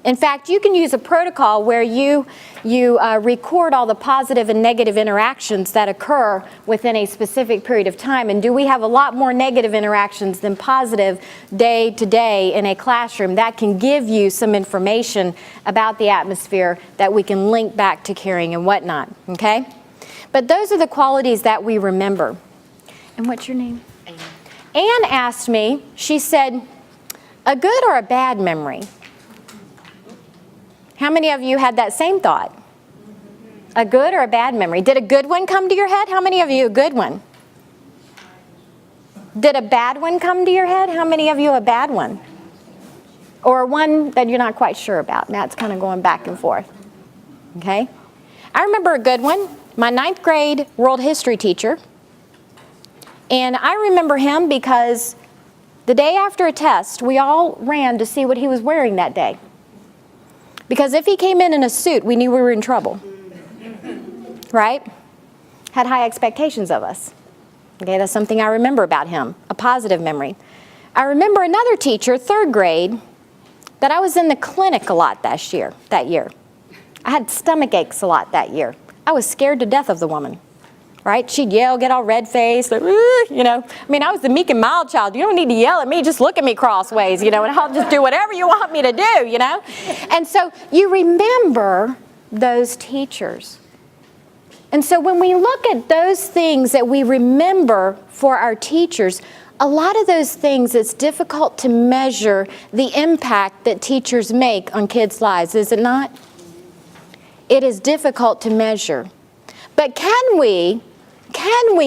In fact, you can use a protocol where you record all the positive and negative interactions that occur within a specific period of time. And do we have a lot more negative interactions than positive day to day in a classroom? That can give you some information about the atmosphere that we can link back to caring and whatnot, okay? But those are the qualities that we remember. And what's your name? Anne. Anne asked me, she said, a good or a bad memory? How many of you had that same thought? A good or a bad memory? Did a good one come to your head? How many of you a good one? Did a bad one come to your head? How many of you a bad one? Or one that you're not quite sure about? Matt's kind of going back and forth. Okay? I remember a good one. My 9th grade world history teacher. And I remember him because the day after a test, we all ran to see what he was wearing that day. Because if he came in a suit, we knew we were in trouble. Right? Had high expectations of us. Okay, that's something I remember about him, a positive memory. I remember another teacher, 3rd grade, that I was in the clinic a lot that year. I had stomach aches a lot that year. I was scared to death of the woman. Right? She'd yell, get all red-faced, like, you know. I mean, I was the meek and mild child. You don't need to yell at me, just look at me crossways, you know, and I'll just do whatever you want me to do, you know. And so you remember those teachers. And so when we look at those things that we remember for our teachers, a lot of those things, it's difficult to measure the impact that teachers make on kids' lives, is it not? It is difficult to measure. But can we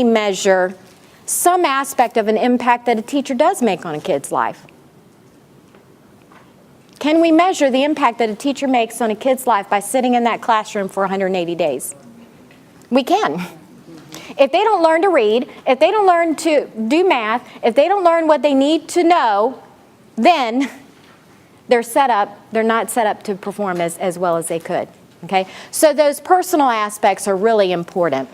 measure some aspect of an impact that a teacher does make on a kid's life? Can we measure the impact that a teacher makes on a kid's life by sitting in that classroom for 180 days? We can. If they don't learn to read, if they don't learn to do math, if they don't learn what they need to know, then they're not set up to perform as well as they could. Okay? So those personal aspects are really important.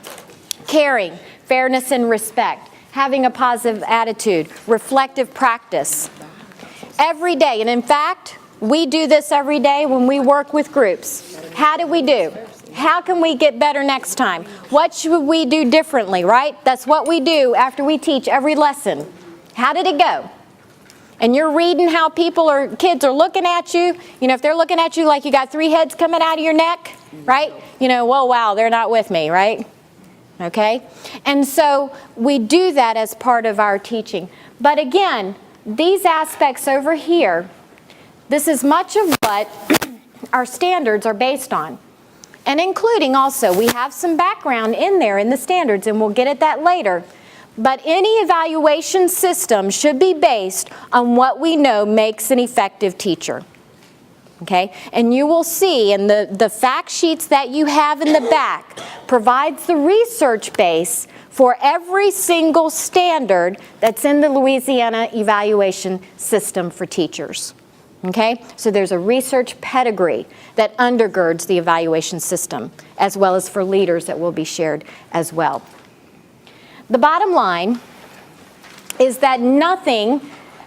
Caring, fairness and respect, having a positive attitude, reflective practice. Every day, and in fact, we do this every day when we work with groups. How do we do? How can we get better next time? What should we do differently, right? That's what we do after we teach every lesson. How did it go? And you're reading how kids are looking at you. You know, if they're looking at you like you got 3 heads coming out of your neck, right? You know, whoa, wow, they're not with me, right? Okay? And so we do that as part of our teaching. But again, these aspects over here, this is much of what our standards are based on. And including also, we have some background in there in the standards, and we'll get at that later. But any evaluation system should be based on what we know makes an effective teacher. Okay? And you will see in the fact sheets that you have in the back provides the research base for every single standard that's in the Louisiana evaluation system for teachers. Okay? So there's a research pedigree that undergirds the evaluation system, as well as for leaders that will be shared as well. The bottom line is that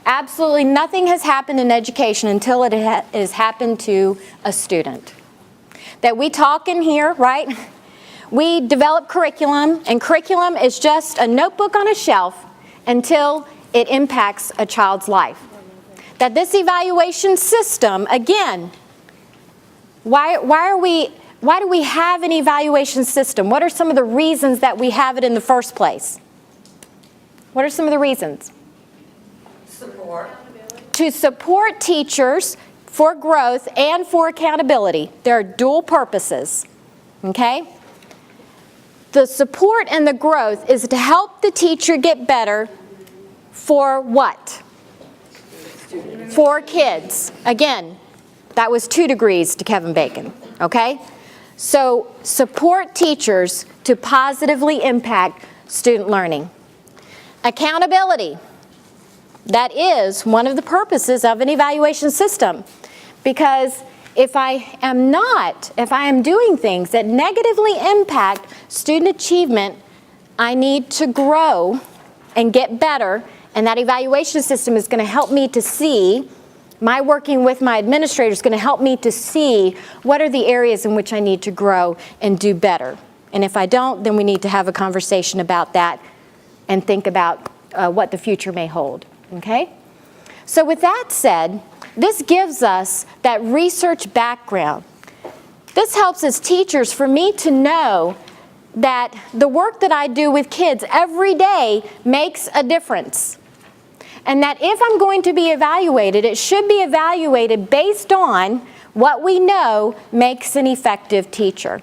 absolutely nothing has happened in education until it has happened to a student. That we talk in here, right? We develop curriculum, and curriculum is just a notebook on a shelf until it impacts a child's life. That this evaluation system, again, why do we have an evaluation system? What are some of the reasons that we have it in the first place? What are some of the reasons? Support. To support teachers for growth and for accountability. There are dual purposes. Okay? The support and the growth is to help the teacher get better for what? For kids. Again, that was 2 degrees to Kevin Bacon. Okay? So support teachers to positively impact student learning. Accountability. That is one of the purposes of an evaluation system. Because if I am doing things that negatively impact student achievement, I need to grow and get better, and that evaluation system is going to help me to see My working with my administrator is going to help me to see what are the areas in which I need to grow and do better. And if I don't, then we need to have a conversation about that and think about what the future may hold, okay? So with that said, this gives us that research background. This helps as teachers for me to know that the work that I do with kids every day makes a difference. And that if I'm going to be evaluated, it should be evaluated based on what we know makes an effective teacher.